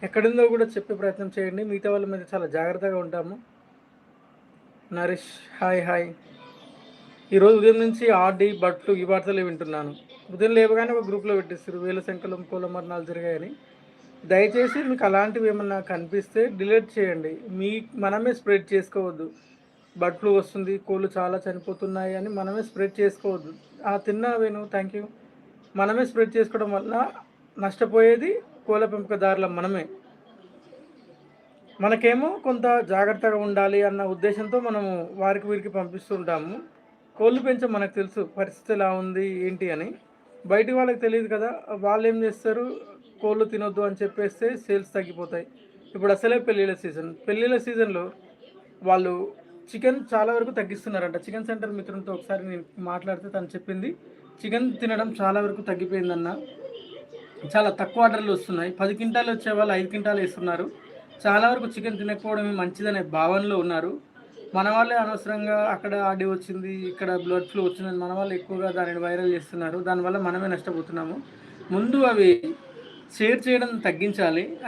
ఎక్కడుందో కూడా చెప్పే ప్రయత్నం చేయండి. మిగతా వాళ్ళ మీద చాలా జాగ్రత్తగా ఉంటాము. Naresh hi hi. ఈరోజు ఉదయం నుంచి ఆర్డీ బట్లు ఈ వార్తలే వింటున్నాను. ఉదయం లేవగానే ఒక గ్రూప్లో పెట్టిస్తారు వేల సంఖ్యలో కోళ్ళ మరణాలు జరిగాయని. దయచేసి మీకు అలాంటివి ఏమన్నా కనిపిస్తే డిలీట్ చేయండి. మనమే స్ప్రెడ్ చేసుకోవద్దు. బర్డ్ ఫ్లూ వస్తుంది, కోళ్ళు చాలా చనిపోతున్నాయి అని మనమే స్ప్రెడ్ చేసుకోవద్దు. తిన్నా వేణు, థ్యాంక్ యూ. మనమే స్ప్రెడ్ చేసుకోవడం వల్ల నష్టపోయేది కోళ్ళ పెంపకదారుల మనమే. మనకేమో కొంత జాగ్రత్తగా ఉండాలి అన్న ఉద్దేశంతో మనము వారికి వీరికి పంపిస్తుంటాము. కోళ్ళు పెంచే మనకు తెలుసు పరిస్థితి ఎలా ఉంది ఏంటి అని. బయటి వాళ్ళకి తెలియదు కదా. వాళ్ళు ఏం చేస్తారు, కోళ్ళు తినొద్దు అని చెప్పేస్తే సేల్స్ తగ్గిపోతాయి. ఇప్పుడు అసలే పెళ్ళిళ్ళ సీజన్లో వాళ్ళు చికెన్ చాలా వరకు తగ్గిస్తున్నారంట. చికెన్ సెంటర్ మిత్రులతో ఒకసారి నేను మాట్లాడితే తను చెప్పింది చికెన్ తినడం చాలా వరకు తగ్గిపోయిందన్న. చాలా తక్కువ ఆర్డర్లు వస్తున్నాయి. 10 క్వింటాలు వచ్చే వాళ్ళు 5 క్వింటాలు వేస్తున్నారు. చాలా వరకు చికెన్ తినకపోవడమే మంచిదనే భావనలో ఉన్నారు. మన వాళ్ళే అనవసరంగా అక్కడ ఆడి వచ్చింది, ఇక్కడ బ్లడ్ ఫ్లూ వచ్చిందని మన వాళ్ళు ఎక్కువగా దానిని వైరల్ చేస్తున్నారు. దానివల్ల మనమే నష్టపోతున్నాము. ముందు అవి షేర్ చేయడం తగ్గించాలి అని